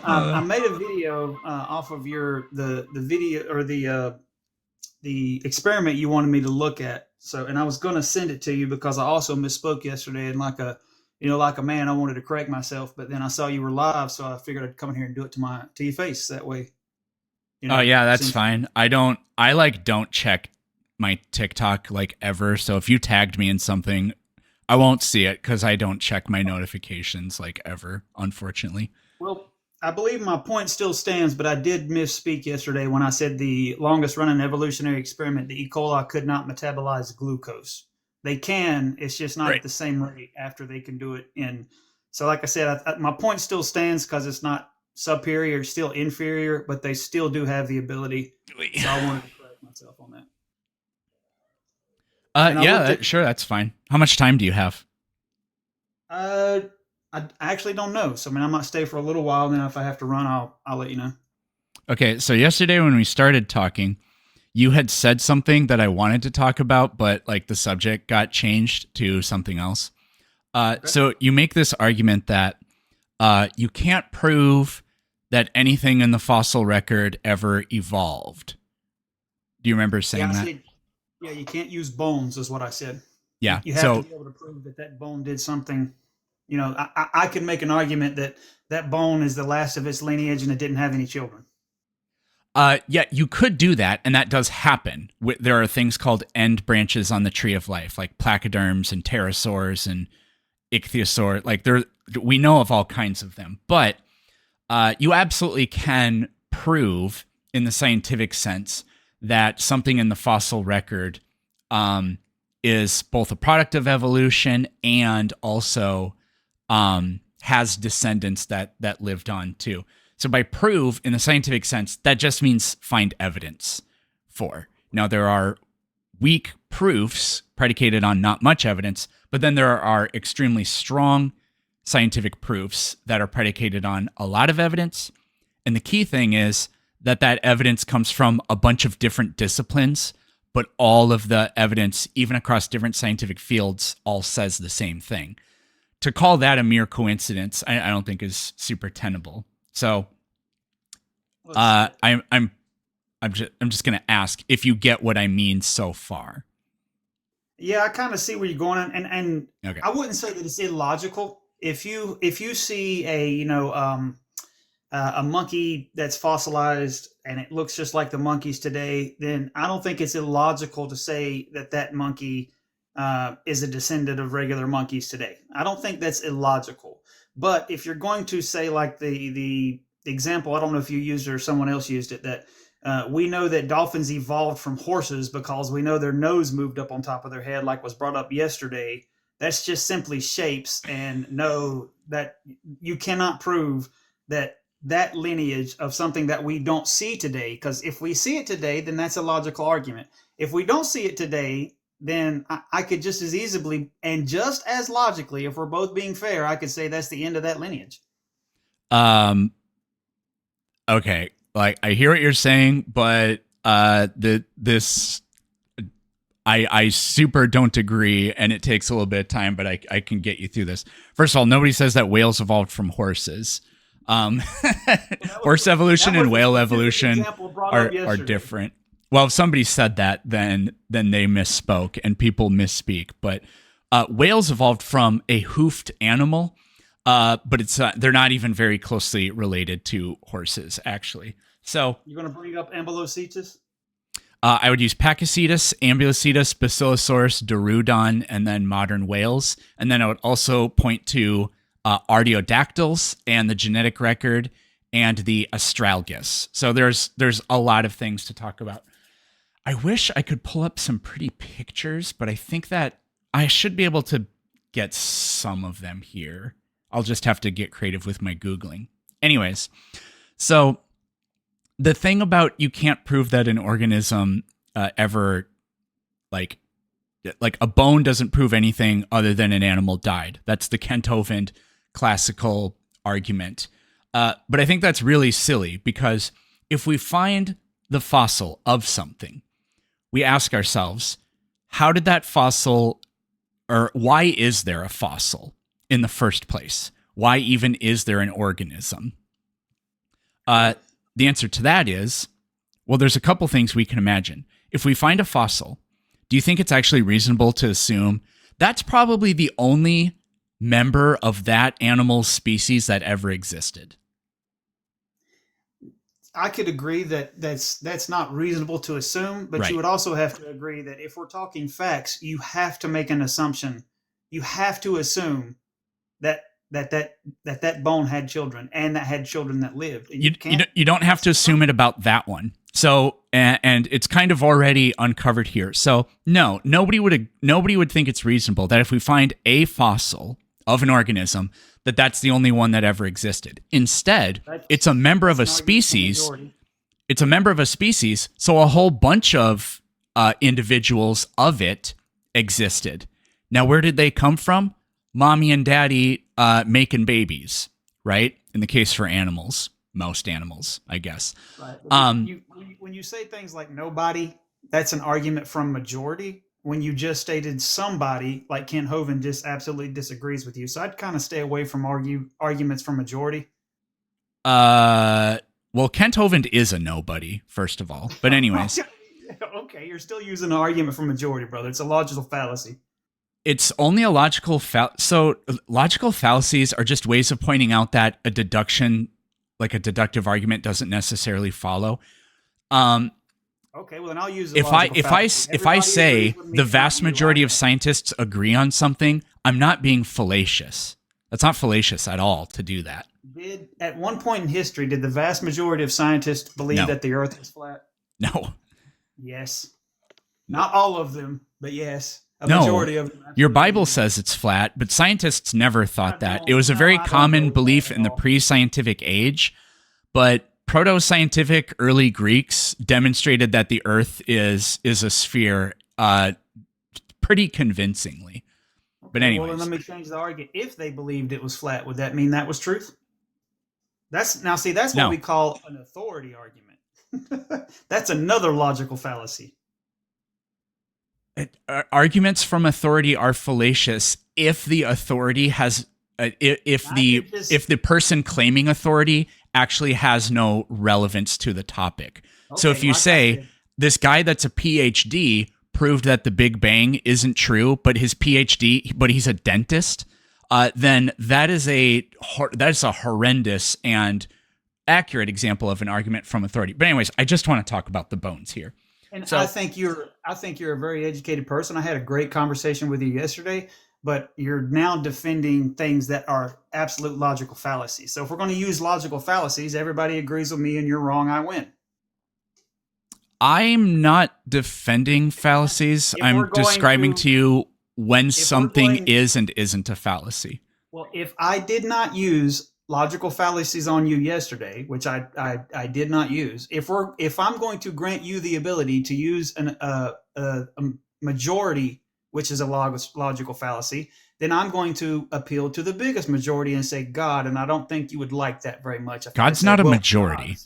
I made a video off of the video or the experiment you wanted me to look at. So, and I was going to send it to you because I also misspoke yesterday, and like a man, I wanted to correct myself, but then I saw you were live, so I figured I'd come in here and do it to your face. That way, Oh yeah, that's since fine. I don't check my TikTok like ever. So if you tagged me in something, I won't see it because I don't check my notifications like ever, unfortunately. well, I believe my point still stands, but I did misspeak yesterday when I said the longest running evolutionary experiment, the E. coli, could not metabolize glucose. They can, it's just not at Right. the same rate after they can do it in. So, like I said, my point still stands because it's not superior, it's still inferior, but they still do have the ability. So, I wanted to correct myself on that. And I Yeah, looked at, sure, that's fine. How much time do you have? uh, I actually don't know. So, I mean, I might stay for a little while, and then if I have to run, I'll let you know. Okay, so yesterday when we started talking, you had said something that I wanted to talk about, but like the subject got changed to something else. Okay. So you make this argument that you can't prove that anything in the fossil record ever evolved. Do you remember Yeah, saying I that? said, yeah, you can't use bones, is what I said. Yeah. You have to So be able to prove that that bone did something. I could make an argument that that bone is the last of its lineage and it didn't have any children. yeah, you could do that, and that does happen. There are things called end branches on the tree of life, like placoderms and pterosaurs and ichthyosaur. Like we know of all kinds of them, but you absolutely can prove, in the scientific sense, that something in the fossil record is both a product of evolution and also has descendants that lived on too. So by prove, in the scientific sense, that just means find evidence for. Now, there are weak proofs predicated on not much evidence, but then there are extremely strong scientific proofs that are predicated on a lot of evidence. And the key thing is that evidence comes from a bunch of different disciplines, but all of the evidence, even across different scientific fields, all says the same thing. To call that a mere coincidence, I don't think is super tenable. So Let's see. I'm just gonna ask if you get what I mean so far. Yeah, I kind of see where you're going, and Okay. I wouldn't say that it's illogical. If you see a monkey that's fossilized and it looks just like the monkeys today, then I don't think it's illogical to say that that monkey is a descendant of regular monkeys today. I don't think that's illogical. But if you're going to say like the example, I don't know if you used it or someone else used it, that we know that dolphins evolved from horses because we know their nose moved up on top of their head, like was brought up yesterday. That's just simply shapes, and no, that you cannot prove that that lineage of something that we don't see today. Because if we see it today, then that's a logical argument. If we don't see it today, then I could just as easily and just as logically, if we're both being fair, I could say that's the end of that lineage. Um. Okay. Like I hear what you're saying, but I super don't agree, and it takes a little bit of time, but I can get you through this. First of all, nobody says that whales evolved from horses. Um, Horse That evolution was and the whale specific evolution example brought up are yesterday. different. Well, if somebody said that, then they misspoke, and people misspeak. But whales evolved from a hoofed animal, but it's they're not even very closely related to horses, actually. So You're going to bring up Ambulocetus? I would use Pakicetus, Ambulocetus, Basilosaurus, Dorudon, and then modern whales. And then I would also point to Artiodactyls and the genetic record and the astragalus. So there's a lot of things to talk about. I wish I could pull up some pretty pictures, but I think that I should be able to get some of them here. I'll just have to get creative with my Googling. Anyways, so the thing about you can't prove that an organism ever like a bone doesn't prove anything other than an animal died. That's the Kent Hovind classical argument. But I think that's really silly because if we find the fossil of something, we ask ourselves, how did that fossil, or why is there a fossil in the first place? Why even is there an organism? The answer to that is, well, there's a couple things we can imagine. If we find a fossil, do you think it's actually reasonable to assume that's probably the only member of that animal species that ever existed? I could agree that that's not reasonable to assume, but you would also have to agree that if we're talking facts, you have to make an assumption. You have to assume that bone had children and that had children that lived. You don't have to assume it about that one. So, and it's kind of already uncovered here. So, no, nobody would think it's reasonable that if we find a fossil of an organism, that's the only one that ever existed. Instead, it's a member of a species. It's a member of a species, so a whole bunch of individuals of it existed. Now, where did they come from? Mommy and daddy making babies, right? In the case for animals, most animals, I guess. Right. When you say things like nobody, that's an argument from majority. When you just stated somebody, like Kent Hovind just absolutely disagrees with you. So I'd kind of stay away from arguments from majority. Well, Kent Hovind is a nobody, first of all. But anyways. Okay, you're still using an argument from majority, brother. It's a logical fallacy. It's only a logical so logical fallacies are just ways of pointing out that a deduction, like a deductive argument, doesn't necessarily follow. Okay, well then I'll use if I say the vast majority of scientists agree on something, I'm not being fallacious. That's not fallacious at all to do that. At one point in history, did the vast majority of scientists believe that the Earth is flat? No. Yes. Not all of them, but yes. A majority of them. Your Bible says it's flat, but scientists never thought that. It was a very common belief in the pre-scientific age, but proto-scientific early Greeks demonstrated that the Earth is a sphere pretty convincingly. But anyways. Well, then let me change the argument. If they believed it was flat, would that mean that was truth? That's what we call an authority argument. That's another logical fallacy. Arguments from authority are fallacious if the authority has if the person claiming authority actually has no relevance to the topic. Okay, so if you say this guy that's a PhD proved that the Big Bang isn't true, but he's a dentist, then that is a horrendous and accurate example of an argument from authority. But anyways, I just want to talk about the bones here. And so, I think you're a very educated person. I had a great conversation with you yesterday, but you're now defending things that are absolute logical fallacies. So if we're going to use logical fallacies, everybody agrees with me and you're wrong, I win. I'm not defending fallacies. I'm describing to you when something is and isn't a fallacy. Well, if I did not use logical fallacies on you yesterday, which I did not use, if I'm going to grant you the ability to use a majority, which is a logical fallacy, then I'm going to appeal to the biggest majority and say God, and I don't think you would like that very much. God's not a majority.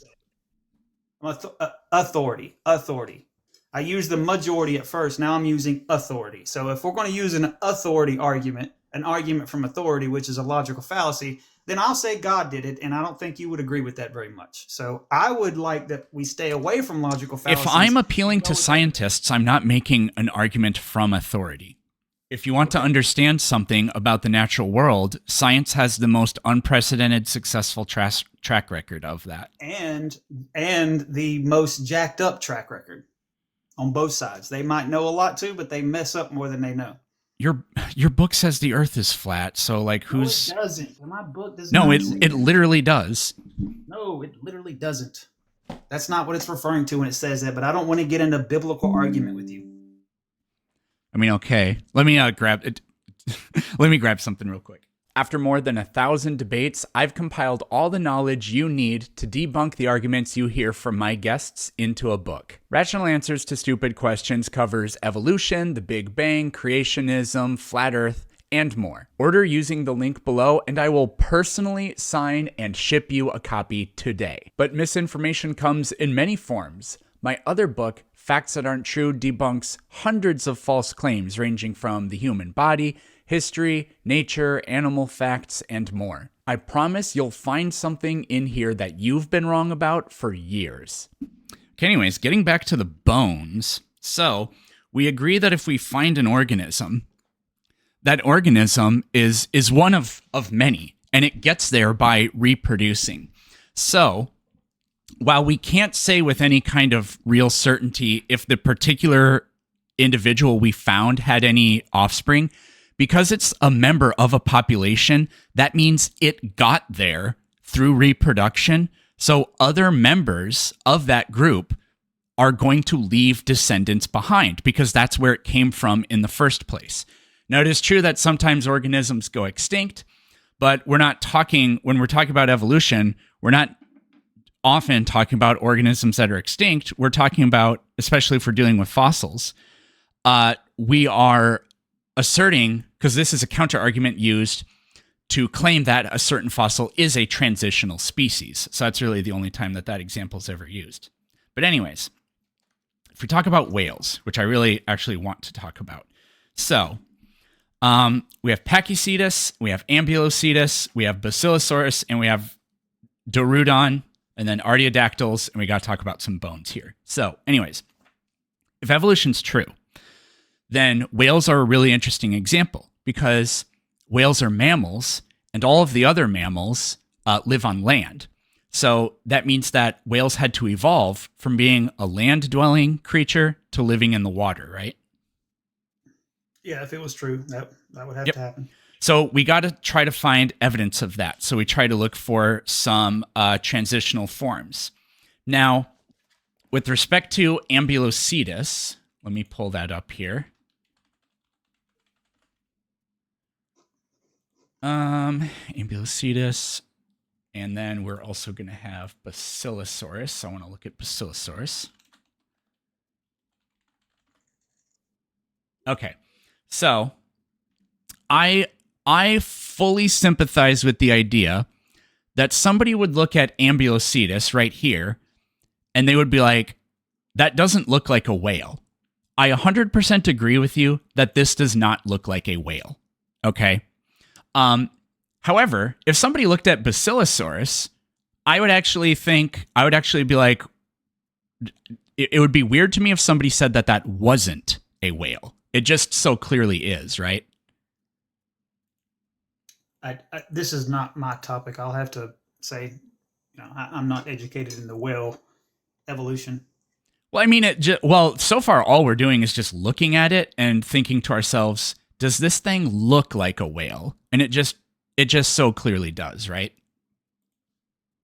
Authority. I used the majority at first. Now I'm using authority. So if we're going to use an authority argument, an argument from authority, which is a logical fallacy, then I'll say God did it, and I don't think you would agree with that very much. So I would like that we stay away from logical fallacies. If I'm appealing to scientists, I'm not making an argument from authority. If you want to understand something about the natural world, science has the most unprecedented successful track record of that. And the most jacked up track record on both sides. They might know a lot too, but they mess up more than they know. Your book says the Earth is flat, so like who's? No, it doesn't. My book does not. No, it literally does. No, it literally doesn't. That's not what it's referring to when it says that. But I don't want to get into a biblical argument with you. I mean, okay. Let me grab it. Let me grab something real quick. After more than 1,000 debates, I've compiled all the knowledge you need to debunk the arguments you hear from my guests into a book. Rational Answers to Stupid Questions covers evolution, the Big Bang, creationism, flat Earth, and more. Order using the link below, and I will personally sign and ship you a copy today. But misinformation comes in many forms. My other book, Facts That Aren't True, debunks hundreds of false claims ranging from the human body, history, nature, animal facts, and more. I promise you'll find something in here that you've been wrong about for years. Okay, anyways, getting back to the bones. So we agree that if we find an organism, that organism is one of many, and it gets there by reproducing. So while we can't say with any kind of real certainty if the particular individual we found had any offspring, because it's a member of a population, that means it got there through reproduction. So other members of that group are going to leave descendants behind because that's where it came from in the first place. Now, it is true that sometimes organisms go extinct, but we're not talking, when we're talking about evolution, we're not often talking about organisms that are extinct. We're talking about, especially if we're dealing with fossils, we are asserting, because this is a counter argument used to claim that a certain fossil is a transitional species. So that's really the only time that example is ever used. But anyways, if we talk about whales, which I really actually want to talk about. So we have Pachycetus, we have Ambulocetus, we have Basilosaurus, and we have Dorudon, and then Artiodactyls, and we got to talk about some bones here. So anyways, if evolution's true, then whales are a really interesting example because whales are mammals and all of the other mammals live on land. So that means that whales had to evolve from being a land-dwelling creature to living in the water, right? Yeah, if it was true, that would have to happen. So we got to try to find evidence of that. So we try to look for some transitional forms. Now, with respect to Ambulocetus, let me pull that up here. Ambulocetus, and then we're also going to have Basilosaurus. I want to look at Basilosaurus. Okay, so I fully sympathize with the idea that somebody would look at Ambulocetus right here, and they would be like, that doesn't look like a whale. I 100% agree with you that this does not look like a whale, okay? However, if somebody looked at Basilosaurus, I would actually be like, it would be weird to me if somebody said that wasn't a whale. It just so clearly is, right? This is not my topic. I'll have to say, I'm not educated in the whale evolution. Well, I mean, so far all we're doing is just looking at it and thinking to ourselves, does this thing look like a whale? And it just so clearly does, right?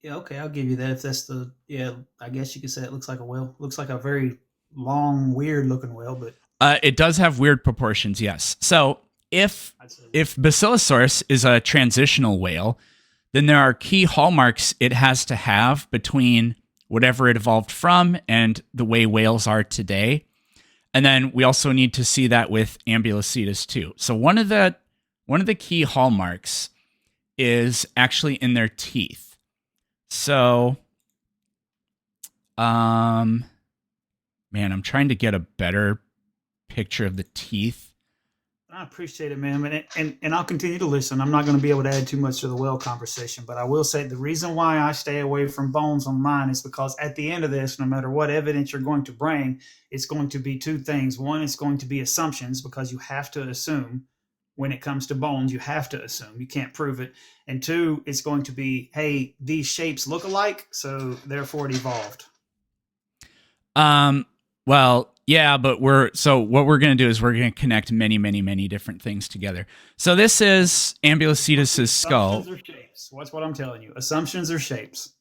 Yeah, okay, I'll give you that. If that's I guess you could say it looks like a whale. Looks like a very long, weird looking whale, but it does have weird proportions, yes. So if Basilosaurus is a transitional whale, then there are key hallmarks it has to have between whatever it evolved from and the way whales are today. And then we also need to see that with Ambulocetus too. So one of the key hallmarks is actually in their teeth. So, man, I'm trying to get a better picture of the teeth. I appreciate it, man. And I'll continue to listen. I'm not going to be able to add too much to the whale conversation, but I will say the reason why I stay away from bones on mine is because at the end of this, no matter what evidence you're going to bring, it's going to be two things. One, it's going to be assumptions because you have to assume when it comes to bones, you have to assume. You can't prove it. And two, it's going to be, hey, these shapes look alike, so therefore it evolved. Well, yeah, but what we're going to do is we're going to connect many, many, many different things together. So this is Ambulocetus's skull. Assumptions are shapes. What's what I'm telling you. Assumptions are shapes.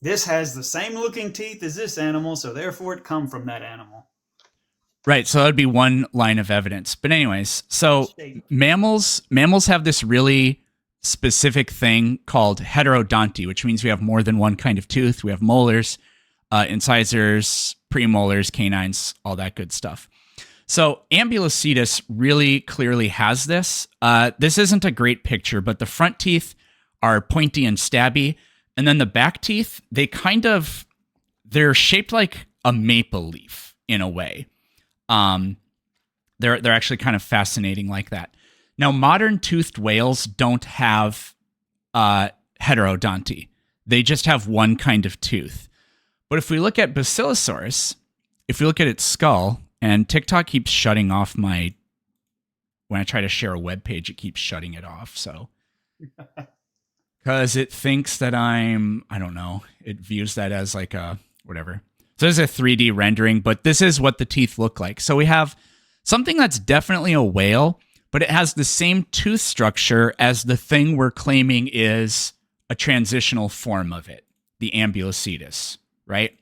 This has the same looking teeth as this animal, so therefore it come from that animal. Right, so that would be one line of evidence. But anyways, so mammals have this really specific thing called heterodonty, which means we have more than one kind of tooth. We have molars, incisors, premolars, canines, all that good stuff. So Ambulocetus really clearly has this. This isn't a great picture, but the front teeth are pointy and stabby. And then the back teeth, they're shaped like a maple leaf in a way. They're actually kind of fascinating like that. Now, modern toothed whales don't have heterodonty. They just have one kind of tooth. But if we look at Basilosaurus, if we look at its skull, and TikTok keeps shutting off when I try to share a web page, it keeps shutting it off. So, because it thinks that I don't know, it views that as like a whatever. So this is a 3D rendering, but this is what the teeth look like. So we have something that's definitely a whale, but it has the same tooth structure as the thing we're claiming is a transitional form of it, the Ambulocetus, right?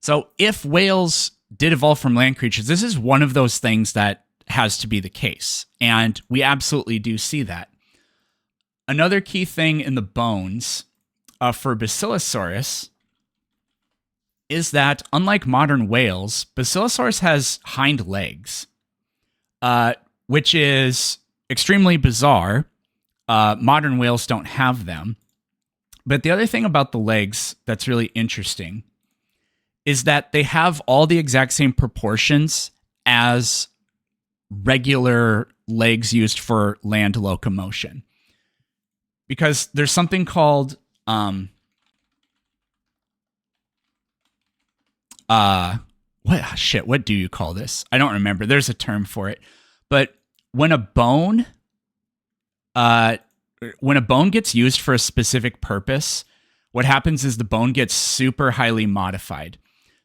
So if whales did evolve from land creatures, this is one of those things that has to be the case. And we absolutely do see that. Another key thing in the bones for Basilosaurus is that, unlike modern whales, Basilosaurus has hind legs, which is extremely bizarre. Modern whales don't have them. But the other thing about the legs that's really interesting is that they have all the exact same proportions as regular legs used for land locomotion. Because there's something called what do you call this? I don't remember. There's a term for it. But when a bone gets used for a specific purpose, what happens is the bone gets super highly modified.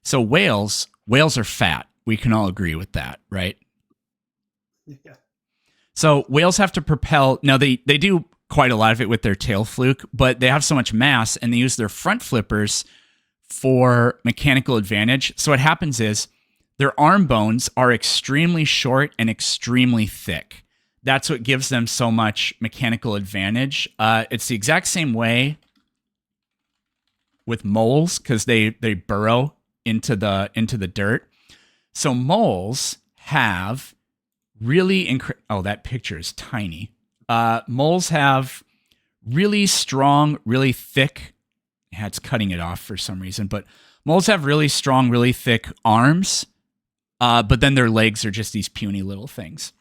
So whales are fat. We can all agree with that, right? Yeah. So whales have to propel. Now they do quite a lot of it with their tail fluke, but they have so much mass and they use their front flippers for mechanical advantage. So what happens is their arm bones are extremely short and extremely thick. That's what gives them so much mechanical advantage. It's the exact same way with moles because they burrow into the dirt. So moles have really that picture is tiny. Moles have really strong, really thick. Yeah, it's cutting it off for some reason, but moles have really strong, really thick arms. But then their legs are just these puny little things.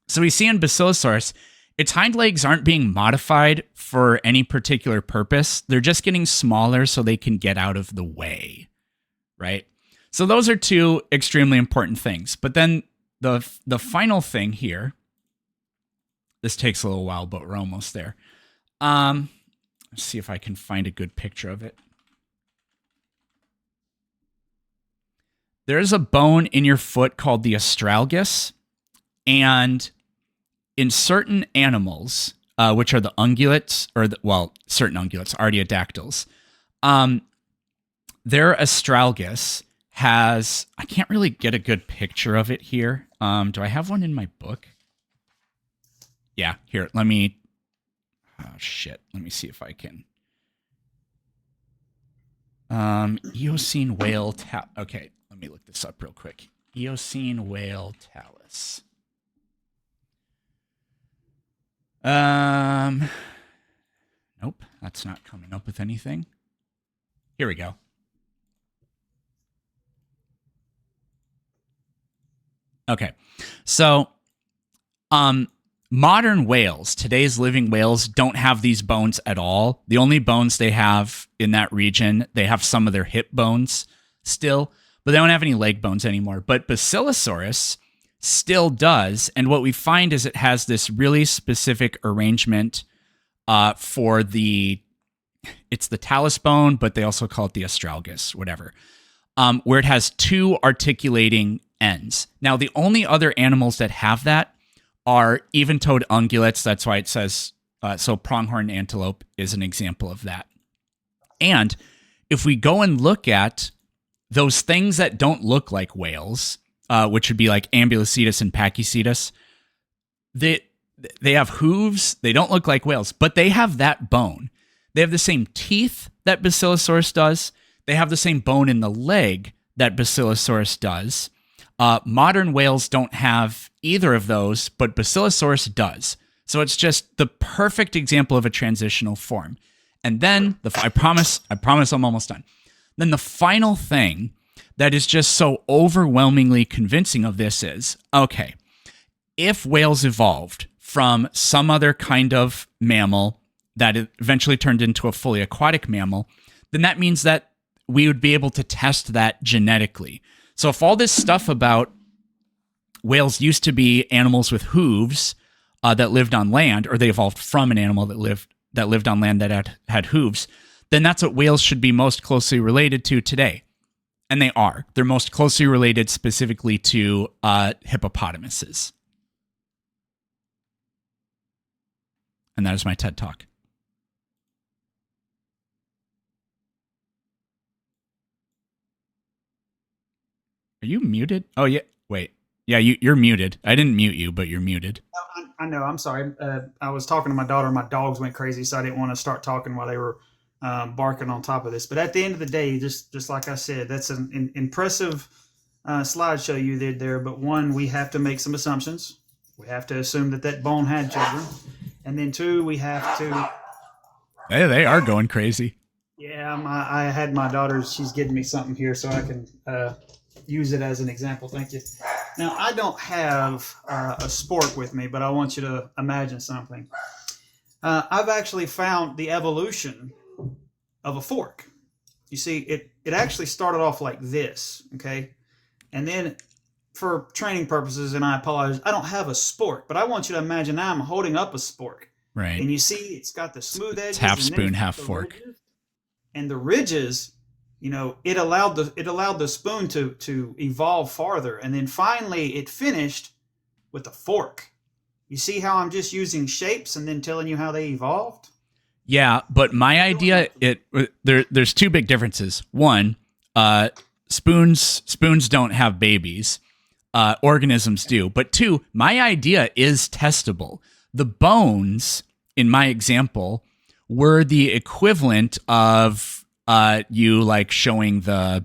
So we see in Basilosaurus, its hind legs aren't being modified for any particular purpose. They're just getting smaller so they can get out of the way, right? So those are two extremely important things. But then the final thing here, this takes a little while, but we're almost there. Let's see if I can find a good picture of it. There's a bone in your foot called the astragalus, and in certain animals, which are the ungulates, certain ungulates, artiodactyls, their astragalus has, I can't really get a good picture of it here. Do I have one in my book? Yeah, here, let me see if I can. Eocene whale okay, let me look this up real quick. Eocene whale talus. Nope, that's not coming up with anything. Here we go. Okay, so modern whales, today's living whales, don't have these bones at all. The only bones they have in that region, they have some of their hip bones still, but they don't have any leg bones anymore. But Basilosaurus still does, and what we find is it has this really specific arrangement for it's the talus bone, but they also call it the astragalus, whatever, where it has two articulating ends. Now, the only other animals that have that are even-toed ungulates. That's why it says, so pronghorn antelope is an example of that. And if we go and look at those things that don't look like whales, which would be like Ambulocetus and Pachycetus, they have hooves. They don't look like whales, but they have that bone. They have the same teeth that Basilosaurus does. They have the same bone in the leg that Basilosaurus does. Modern whales don't have either of those, but Basilosaurus does. So it's just the perfect example of a transitional form. And then, I promise I'm almost done. Then the final thing that is just so overwhelmingly convincing of this is, okay, if whales evolved from some other kind of mammal that it eventually turned into a fully aquatic mammal, then that means that we would be able to test that genetically. So if all this stuff about whales used to be animals with hooves that lived on land, or they evolved from an animal that lived on land that had hooves, then that's what whales should be most closely related to today. And they are. They're most closely related specifically to hippopotamuses. And that is my TED Talk. Are you muted? Oh, yeah. Wait. Yeah, you're muted. I didn't mute you, but you're muted. I know. I'm sorry. I was talking to my daughter. My dogs went crazy, so I didn't want to start talking while they were barking on top of this. But at the end of the day, just like I said, that's an impressive slideshow you did there. But one, we have to make some assumptions. We have to assume that bone had children. And then two, we have to... Hey, they are going crazy. Yeah, I had my daughter. She's getting me something here so I can use it as an example. Thank you. Now, I don't have a spork with me, but I want you to imagine something. I've actually found the evolution of a fork. You see, it actually started off like this, okay? And then for training purposes, and I apologize, I don't have a spork, but I want you to imagine now I'm holding up a spork. Right. And you see it's got the smooth edges. It's half spoon, half fork. Ridges, and the ridges, you know, it allowed the spoon to evolve farther. And then finally it finished with a fork. You see how I'm just using shapes and then telling you how they evolved? Yeah, but my idea, there's two big differences. One, spoons don't have babies. Organisms do. But two, my idea is testable. The bones, in my example, were the equivalent of you like showing the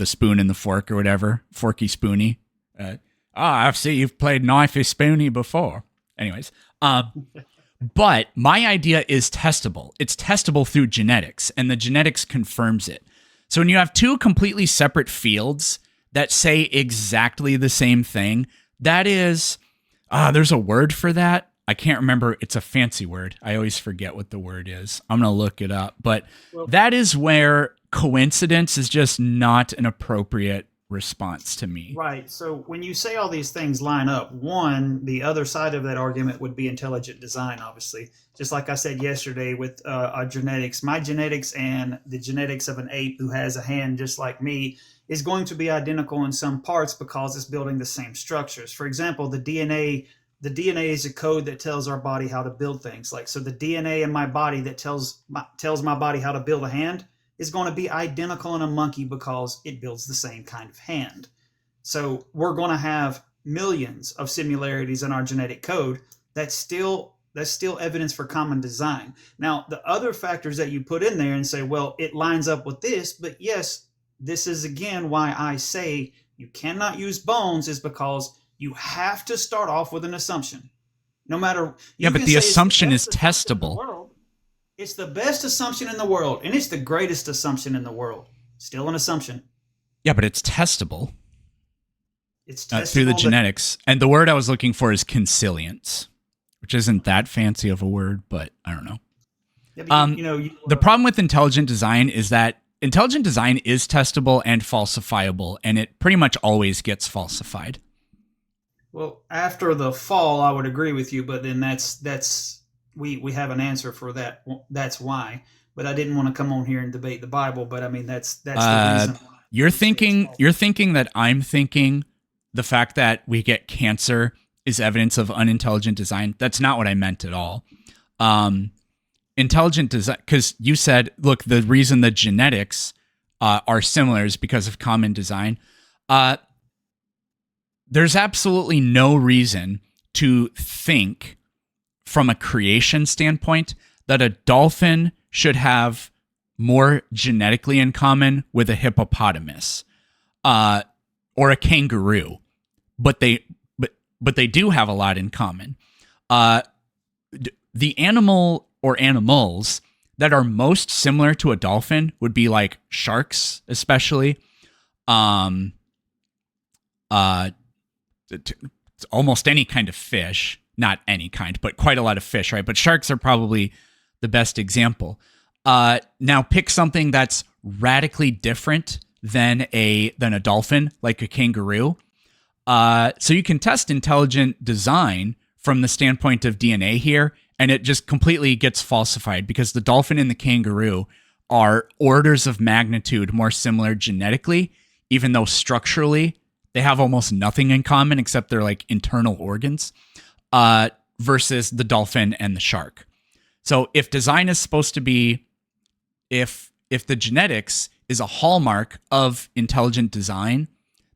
spoon and the fork or whatever, forky spoony. I've seen you've played knifey spoony before. Anyways, but my idea is testable. It's testable through genetics, and the genetics confirms it. So when you have two completely separate fields that say exactly the same thing, that is, there's a word for that. I can't remember. It's a fancy word. I always forget what the word is. I'm going to look it up. But that is where coincidence is just not an appropriate response to me. Right. So when you say all these things line up, one, the other side of that argument would be intelligent design, obviously. Just like I said yesterday with our genetics, my genetics and the genetics of an ape who has a hand just like me is going to be identical in some parts because it's building the same structures. For example, the DNA is a code that tells our body how to build things. Like, so the DNA in my body that tells my body how to build a hand is going to be identical in a monkey because it builds the same kind of hand. So we're going to have millions of similarities in our genetic code. That's still evidence for common design. Now, the other factors that you put in there and say, well, it lines up with this, but yes, this is again why I say you cannot use bones, is because you have to start off with an assumption. No matter... Yeah, but the assumption is testable. It's the best assumption in the world, and it's the greatest assumption in the world. Still an assumption. Yeah, but it's testable. It's testable through the genetics. And the word I was looking for is consilience, which isn't that fancy of a word, but I don't know. Yeah, but the problem with intelligent design is that intelligent design is testable and falsifiable, and it pretty much always gets falsified. Well, after the fall, I would agree with you, but then we have an answer for that. That's why. But I didn't want to come on here and debate the Bible. But I mean, that's the reason. You're thinking that I'm thinking the fact that we get cancer is evidence of unintelligent design. That's not what I meant at all. Intelligent design, because you said, look, the reason the genetics are similar is because of common design. There's absolutely no reason to think from a creation standpoint that a dolphin should have more genetically in common with a hippopotamus or a kangaroo, but they do have a lot in common. The animal or animals that are most similar to a dolphin would be like sharks, especially. Almost any kind of fish, not any kind, but quite a lot of fish, right? But sharks are probably the best example. Now pick something that's radically different than a dolphin, like a kangaroo. So you can test intelligent design from the standpoint of DNA here, and it just completely gets falsified because the dolphin and the kangaroo are orders of magnitude more similar genetically, even though structurally they have almost nothing in common except their like internal organs, versus the dolphin and the shark. So if design is supposed to be, if the genetics is a hallmark of intelligent design,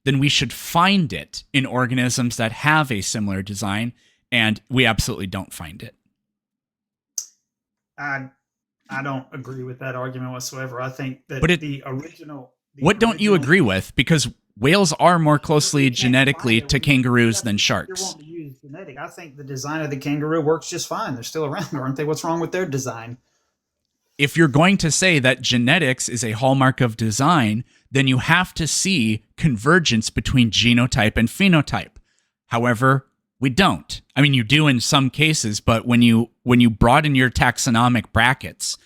then we should find it in organisms that have a similar design, and we absolutely don't find it. I don't agree with that argument whatsoever. I think that the original. What don't you agree with? Because whales are more closely genetically to kangaroos than sharks. You're wanting to use genetic. I think the design of the kangaroo works just fine. They're still around, aren't they? What's wrong with their design? If you're going to say that genetics is a hallmark of design, then you have to see convergence between genotype and phenotype. However, we don't. I mean, you do in some cases, but when you broaden your taxonomic brackets,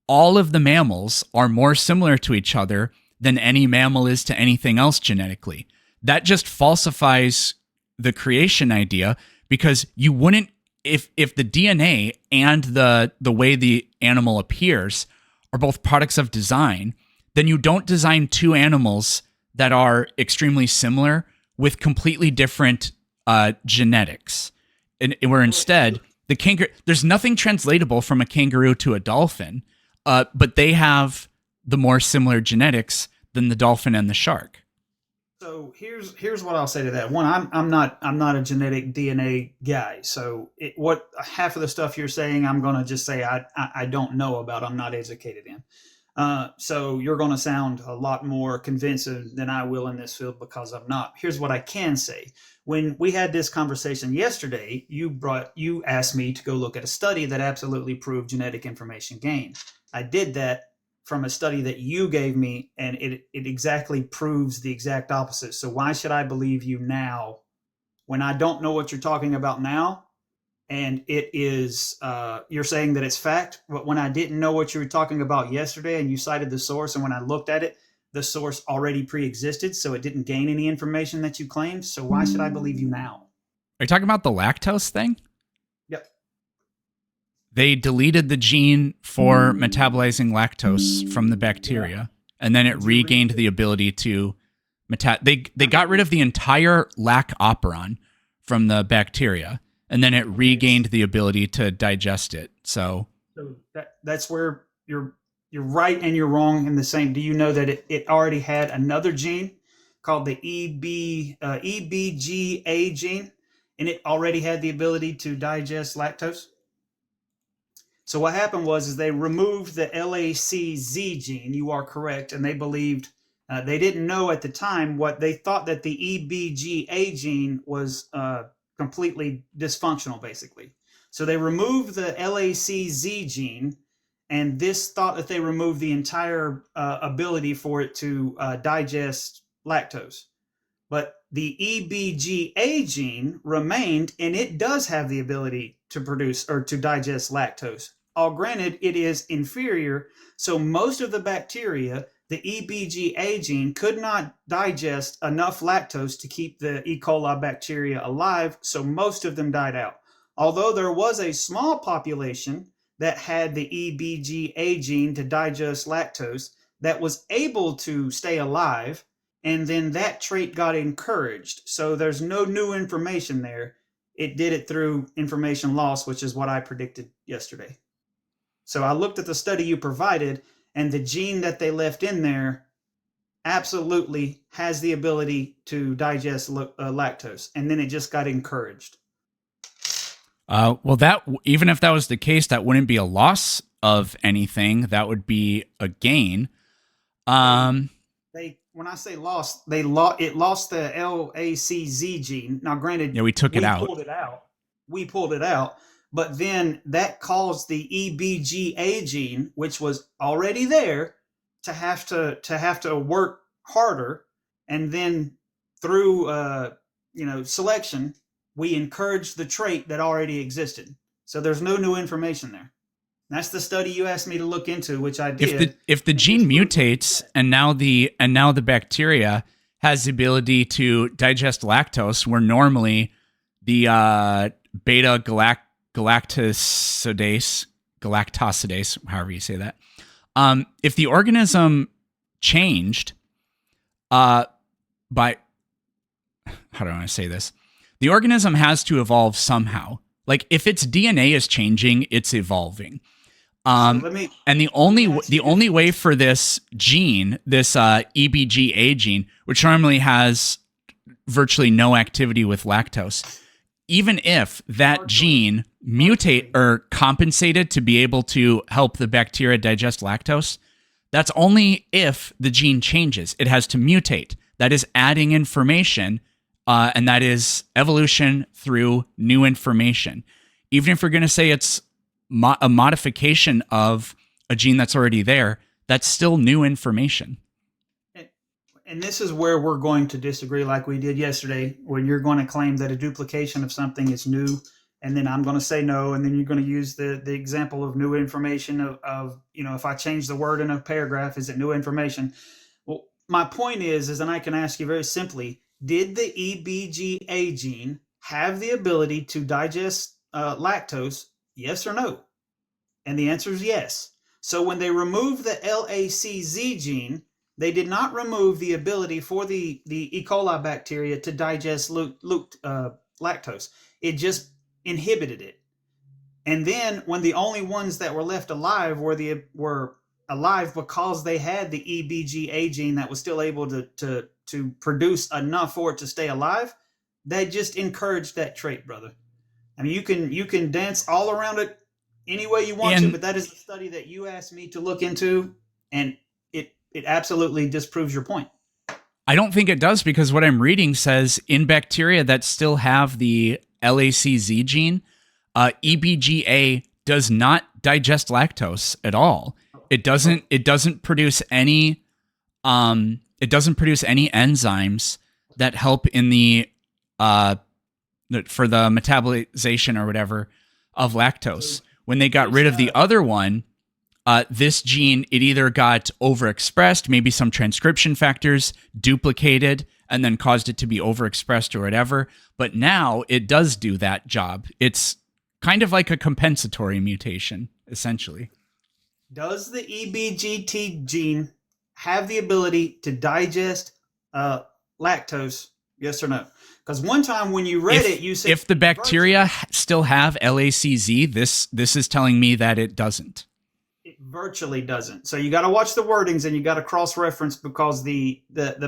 all of the mammals are more similar to each other than any mammal is to anything else genetically. That just falsifies the creation idea, because you wouldn't, if the DNA and the way the animal appears are both products of design, then you don't design two animals that are extremely similar with completely different genetics. And where instead the kangaroo, there's nothing translatable from a kangaroo to a dolphin, but they have the more similar genetics than the dolphin and the shark. So here's what I'll say to that. One, I'm not a genetic DNA guy. So what half of the stuff you're saying, I'm going to just say I don't know about. I'm not educated in. So you're going to sound a lot more convincing than I will in this field because I'm not. Here's what I can say. When we had this conversation yesterday, you asked me to go look at a study that absolutely proved genetic information gain. I did that from a study that you gave me, and it exactly proves the exact opposite. So why should I believe you now when I don't know what you're talking about now? And it is, you're saying that it's fact, but when I didn't know what you were talking about yesterday and you cited the source, and when I looked at it, the source already pre-existed, so it didn't gain any information that you claimed. So why should I believe you now? Are you talking about the lactose thing? Yep. They deleted the gene for metabolizing lactose from the bacteria, and then it regained the ability to they got rid of the entire lac operon from the bacteria, and then it regained the ability to digest it. So that's where you're right and you're wrong in the same. Do you know that it already had another gene called the EBGA gene, and it already had the ability to digest lactose? So what happened was they removed the LACZ gene. You are correct, and they believed they didn't know at the time what they thought, that the EBGA gene was completely dysfunctional, basically. So they removed the LACZ gene, and this thought that they removed the entire ability for it to digest lactose. But the EBGA gene remained, and it does have the ability to produce or to digest lactose. All granted, it is inferior. So most of the bacteria, the EBGA gene could not digest enough lactose to keep the E. coli bacteria alive. So most of them died out. Although there was a small population that had the EBGA gene to digest lactose that was able to stay alive, and then that trait got encouraged. So there's no new information there. It did it through information loss, which is what I predicted yesterday. So I looked at the study you provided, and the gene that they left in there absolutely has the ability to digest lactose, and then it just got encouraged. Well, that, even if that was the case, that wouldn't be a loss of anything. That would be a gain. When I say lost, it lost the LACZ gene. Now, granted, yeah, we took it out. We pulled it out, but then that caused the EBGA gene, which was already there, to have to work harder, and then through selection, we encouraged the trait that already existed. So there's no new information there. That's the study you asked me to look into, which I If did. the gene mutates and now the bacteria has the ability to digest lactose, where normally the beta galactosidase, however you say that, if the organism changed by, how do I say this? The organism has to evolve somehow. Like if its DNA is changing, it's evolving. And the only way for this gene, this EBGA gene, which normally has virtually no activity with lactose, even if that gene mutate or compensated to be able to help the bacteria digest lactose, that's only if the gene changes. It has to mutate. That is adding information, and that is evolution through new information. Even if we're going to say it's a modification of a gene that's already there, that's still new information. And this is where we're going to disagree like we did yesterday, when you're going to claim that a duplication of something is new, and then I'm going to say no, and then you're going to use the example of new information of if I change the word in a paragraph, is it new information? Well, my point is, and I can ask you very simply, did the EBGA gene have the ability to digest lactose, yes or no? And the answer is yes. So when they removed the LACZ gene, they did not remove the ability for the E. coli bacteria to digest lactose. It just inhibited it. And then when the only ones that were left alive were alive because they had the EBGA gene that was still able to produce enough for it to stay alive, they just encouraged that trait, brother. I mean, you can dance all around it any way you want to, but that is the study that you asked me to look into, and it absolutely disproves your point. I don't think it does, because what I'm reading says in bacteria that still have the LACZ gene, EBGA does not digest lactose at all. It doesn't produce any enzymes that help in the for the metabolization or whatever of lactose. When they got rid of the other one, this gene, it either got overexpressed, maybe some transcription factors duplicated and then caused it to be overexpressed or whatever. But now it does do that job. It's kind of like a compensatory mutation, essentially. Does the EBGT gene have the ability to digest lactose? Yes or no? Because one time when you read it, you said if the bacteria still have LACZ, this is telling me that it doesn't. It virtually doesn't. So you got to watch the wordings and you got to cross-reference, because the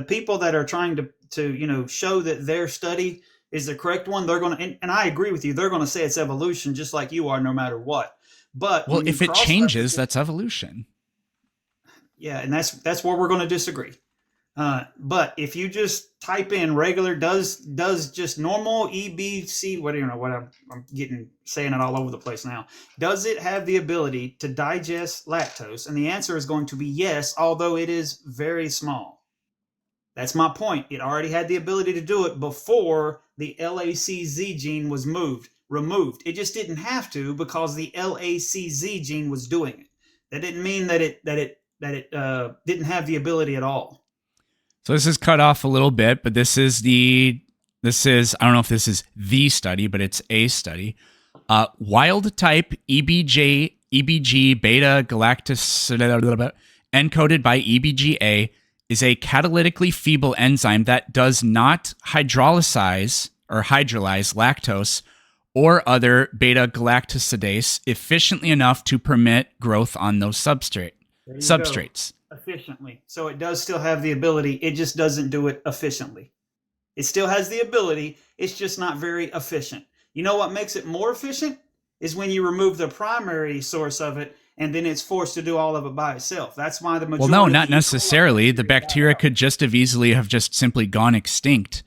people that are trying to show that their study is the correct one, they're going to, and I agree with you, they're going to say it's evolution just like you are, no matter what. But well, if it changes, that's evolution. Yeah, and that's where we're going to disagree. But if you just type in regular, does just normal EBC, what I'm saying it all over the place now. Does it have the ability to digest lactose? And the answer is going to be yes, although it is very small. That's my point. It already had the ability to do it before the LACZ gene was removed. It just didn't have to, because the LACZ gene was doing it. That didn't mean that it didn't have the ability at all. So this is cut off a little bit, but this is I don't know if this is the study, but it's a study. Wild type EBG beta galactosidase encoded by EBGA is a catalytically feeble enzyme that does not hydrolyze lactose or other beta galactosidase efficiently enough to permit growth on those substrates. Efficiently. So it does still have the ability. It just doesn't do it efficiently. It still has the ability. It's just not very efficient. You know what makes it more efficient is when you remove the primary source of it, and then it's forced to do all of it by itself. That's why the majority. Well, no, not necessarily. The bacteria could just have easily have just simply gone extinct.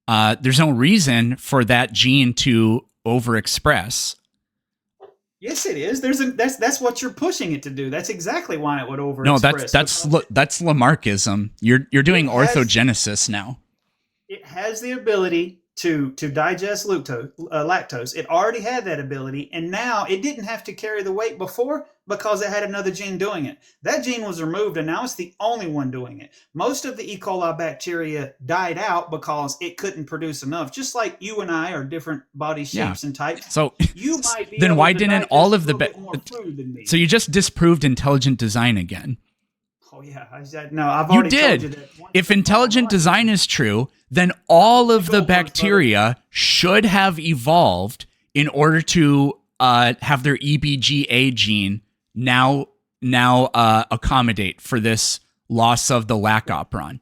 There's no reason for that gene to overexpress. Yes, it is. That's what you're pushing it to do. That's exactly why it would overexpress. No, that's Lamarckism. You're doing orthogenesis now. It has the ability to digest lactose. It already had that ability, and now it didn't have to carry the weight before because it had another gene doing it. That gene was removed, and now it's the only one doing it. Most of the E. coli bacteria died out because it couldn't produce enough. Just like you and I are different body shapes and types. So you might be then why didn't all of the more food than me. So you just disproved intelligent design again? Oh yeah, no, I've already told you that. If intelligent design is true, then all of the bacteria should have evolved in order to have their EBGA gene now accommodate for this loss of the lac operon.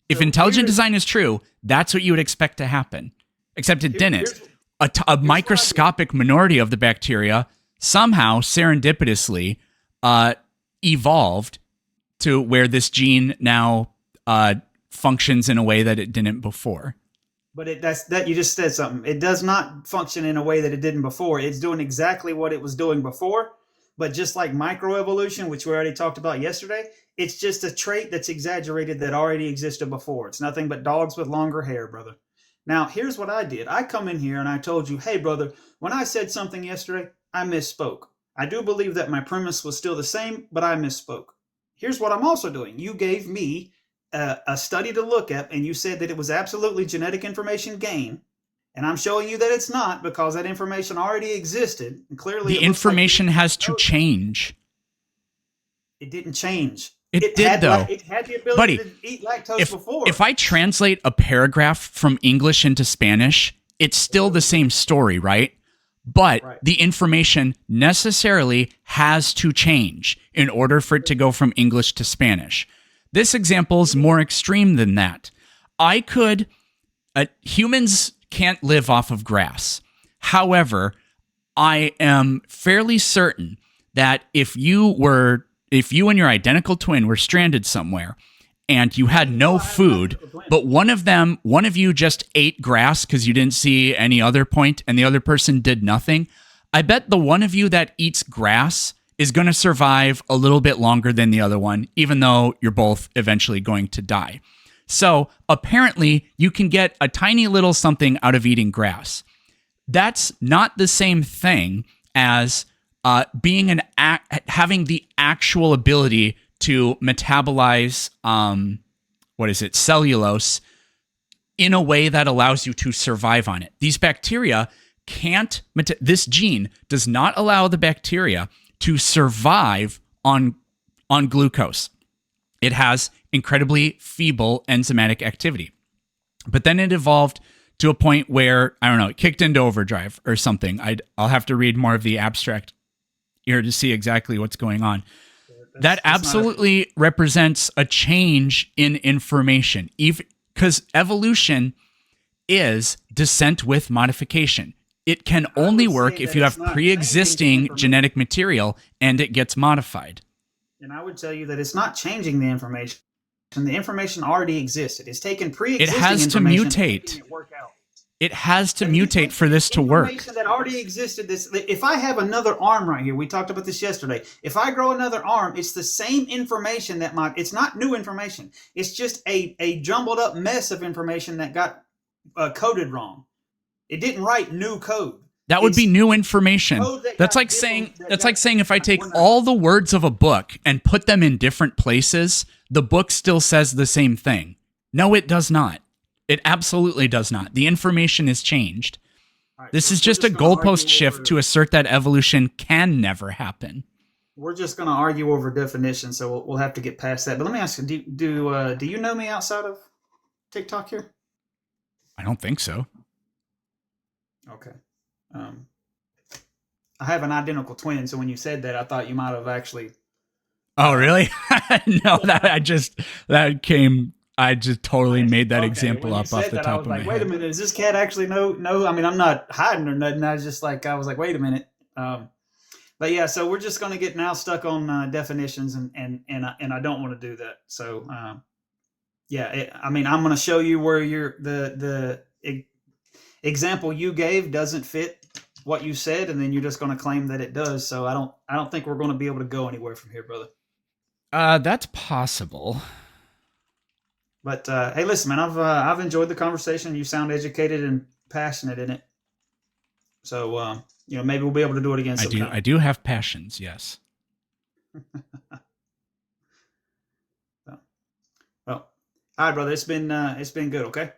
If intelligent design is true, that's what you would expect to happen. Except it didn't. A microscopic minority of the bacteria somehow serendipitously evolved to where this gene now functions in a way that it didn't before. But that you just said something. It does not function in a way that it didn't before. It's doing exactly what it was doing before. But just like microevolution, which we already talked about yesterday, it's just a trait that's exaggerated that already existed before. It's nothing but dogs with longer hair, brother. Now, here's what I did. I come in here and I told you, hey, brother, when I said something yesterday, I misspoke. I do believe that my premise was still the same, but I misspoke. Here's what I'm also doing. You gave me a study to look at, and you said that it was absolutely genetic information gain. And I'm showing you that it's not, because that information already existed. And clearly, the information has to change. It didn't change. It did, though. It had the ability to eat lactose before. If I translate a paragraph from English into Spanish, it's still the same story, right? But the information necessarily has to change in order for it to go from English to Spanish. This example is more extreme than that. Humans can't live off of grass. However, I am fairly certain that if you and your identical twin were stranded somewhere and you had no food, but one of you just ate grass because you didn't see any other point and the other person did nothing, I bet the one of you that eats grass is going to survive a little bit longer than the other one, even though you're both eventually going to die. So apparently you can get a tiny little something out of eating grass. That's not the same thing as having the actual ability to metabolize cellulose in a way that allows you to survive on it. These bacteria can't. This gene does not allow the bacteria to survive on glucose. It has incredibly feeble enzymatic activity. But then it evolved to a point where, I don't know, it kicked into overdrive or something. I'll have to read more of the abstract here to see exactly what's going on. That absolutely represents a change in information, because evolution is descent with modification. It can only work if you have pre-existing genetic material and it gets modified. And I would tell you that it's not changing the information. And the information already existed. It's taken pre-existing information. It has to mutate. It has to mutate for this to work. Information that already existed. If I have another arm right here, we talked about this yesterday. If I grow another arm, it's the same information it's not new information. It's just a jumbled up mess of information that got coded wrong. It didn't write new code. That would be new information. That's like saying if I take all the words of a book and put them in different places, the book still says the same thing. No, it does not. It absolutely does not. The information is changed. This is just a goalpost shift to assert that evolution can never happen. We're just going to argue over definition, so we'll have to get past that. But let me ask you, do you know me outside of TikTok here? I don't think so. Okay. I have an identical twin, so when you said that, I thought you might have actually. Oh, really? No, I just totally made that example up off the top of my head. Wait a minute, does this cat actually know? I mean, I'm not hiding or nothing. I was like, wait a minute. But yeah, so we're just going to get now stuck on definitions, and I don't want to do that. So I'm going to show you where the example you gave doesn't fit what you said, and then you're just going to claim that it does. So I don't think we're going to be able to go anywhere from here, brother. That's possible. But hey, listen, man, I've enjoyed the conversation. You sound educated and passionate in it. So, maybe we'll be able to do it again sometime. I do have passions, yes. Well, all right, brother. It's been good. Okay.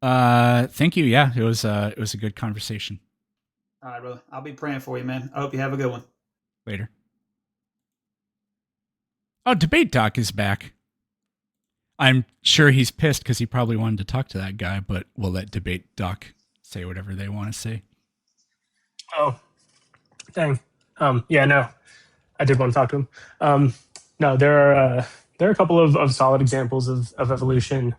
Thank you. Yeah, it was a good conversation. All right, brother. I'll be praying for you, man. I hope you have a good one. Later. Oh, Debate Doc is back. I'm sure he's pissed because he probably wanted to talk to that guy, but we'll let Debate Doc say whatever they want to say. Oh, dang. Yeah, no, I did want to talk to him. No, there are a couple of solid examples of evolution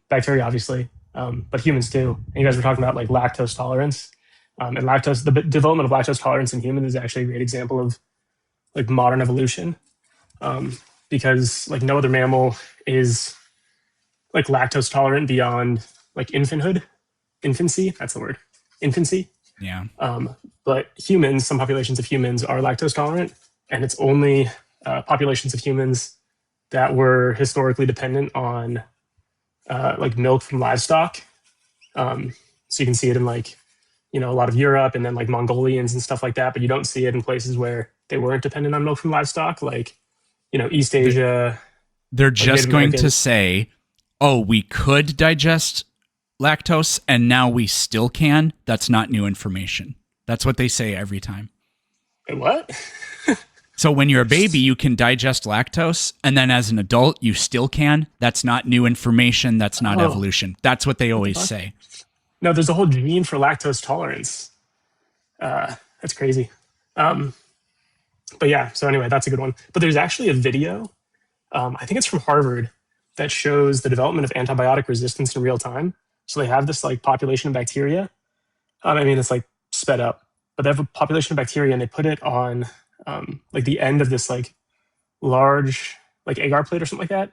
bacteria, obviously, but humans too. And you guys were talking about like lactose tolerance, and the development of lactose tolerance in humans is actually a great example of like modern evolution, because like no other mammal is like lactose tolerant beyond like infancy. That's the word, infancy. Yeah. But humans, some populations of humans are lactose tolerant, and it's only populations of humans that were historically dependent on like milk from livestock. So you can see it in like, a lot of Europe and then like Mongolians and stuff like that, but you don't see it in places where they weren't dependent on milk from livestock, like, East Asia. They're just going to say, oh, we could digest lactose and now we still can. That's not new information. That's what they say every time. Wait, what? So when you're a baby, you can digest lactose, and then as an adult, you still can. That's not new information. That's not evolution. That's what they always say. No, there's a whole gene for lactose tolerance. That's crazy. But yeah, so anyway, that's a good one. But there's actually a video, I think it's from Harvard, that shows the development of antibiotic resistance in real time. So they have this like population of bacteria. It's like sped up, but they have a population of bacteria and they put it on like the end of this like large like agar plate or something like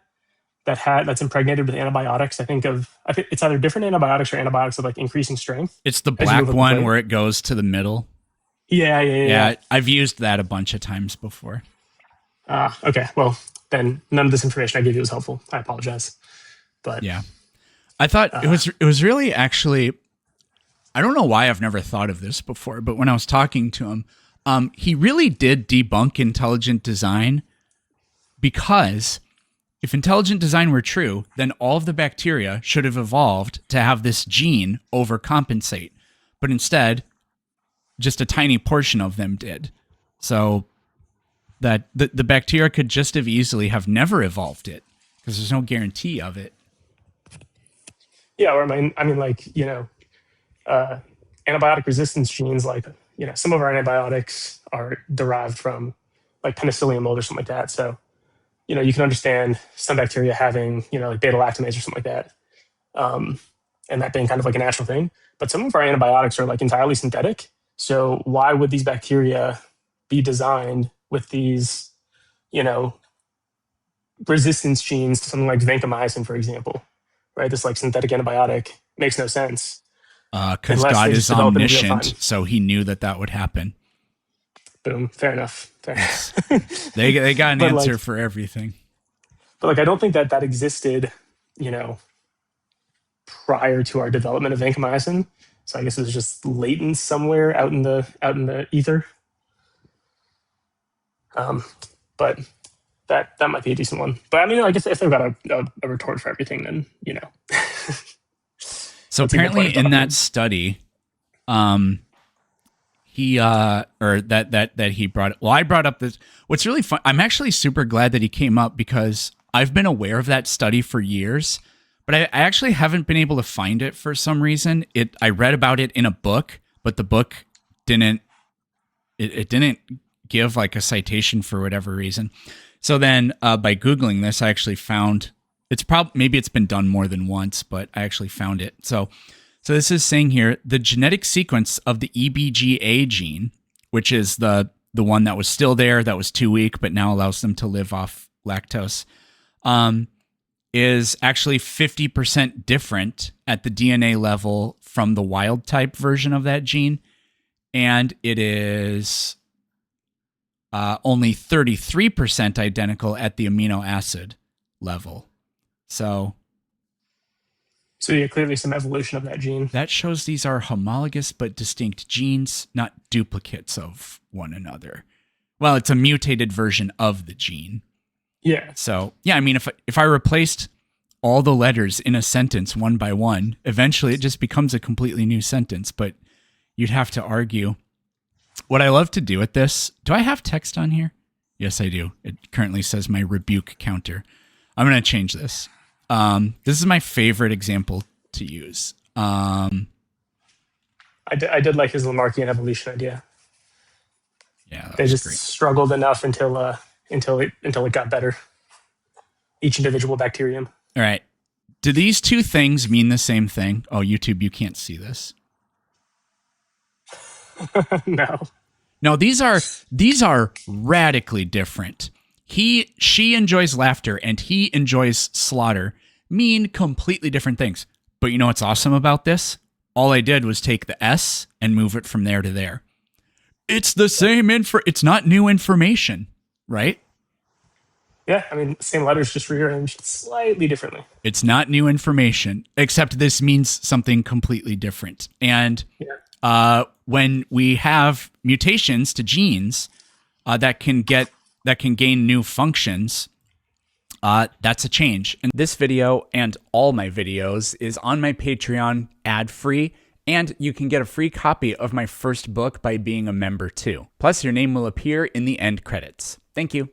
that's impregnated with antibiotics. I think it's either different antibiotics or antibiotics of like increasing strength. It's the black one where it goes to the middle. Yeah. I've used that a bunch of times before. Okay. Well, then none of this information I gave you was helpful. I apologize. But yeah, I thought it was really actually, I don't know why I've never thought of this before, but when I was talking to him, he really did debunk intelligent design, because if intelligent design were true, then all of the bacteria should have evolved to have this gene overcompensate. But instead, just a tiny portion of them did. So that the bacteria could just have easily have never evolved it, because there's no guarantee of it. Yeah, or antibiotic resistance genes, like, some of our antibiotics are derived from like penicillium mold or something like that. So, you can understand some bacteria having, like beta lactamase or something like that. And that being kind of like a natural thing. But some of our antibiotics are like entirely synthetic. So why would these bacteria be designed with these, resistance genes to something like vancomycin, for example, right? This like synthetic antibiotic makes no sense. Because God is omniscient, so he knew that would happen. Boom. Fair enough. They got an answer for everything. But like, I don't think that existed, prior to our development of vancomycin. So I guess it was just latent somewhere out in the ether. But that might be a decent one. But I guess if they've got a retort for everything, then So apparently in that study, he he brought. Well, I brought up this. What's really fun. I'm actually super glad that he came up, because I've been aware of that study for years, but I actually haven't been able to find it for some reason. I read about it in a book, but the book didn't give like a citation for whatever reason. So then by Googling this, I actually found maybe it's been done more than once, but I actually found it. So this is saying here, the genetic sequence of the EBGA gene, which is the one that was still there, that was too weak, but now allows them to live off lactose, is actually 50% different at the DNA level from the wild type version of that gene. And it is only 33% identical at the amino acid level. So So yeah, clearly some evolution of that gene. That shows these are homologous but distinct genes, not duplicates of one another. Well, it's a mutated version of the gene. Yeah. So, yeah, I mean, if I replaced all the letters in a sentence one by one, eventually it just becomes a completely new sentence, but you'd have to argue. What I love to do with this, do I have text on here? Yes, I do. It currently says my rebuke counter. I'm going to change this. This is my favorite example to use. I did like his Lamarckian evolution idea. Yeah, they just great. Struggled enough until it got better. Each individual bacterium. All right. Do these two things mean the same thing? Oh, YouTube, you can't see this. No. No, these are radically different. She enjoys laughter and he enjoys slaughter mean completely different things. But you know what's awesome about this? All I did was take the S and move it from there to there. It's the same it's not new information, right? Yeah, I mean, same letters just rearranged slightly differently. It's not new information, except this means something completely different. And when we have mutations to genes that can gain new functions, that's a change. And this video and all my videos is on my Patreon ad-free, and you can get a free copy of my first book by being a member too. Plus, your name will appear in the end credits. Thank you.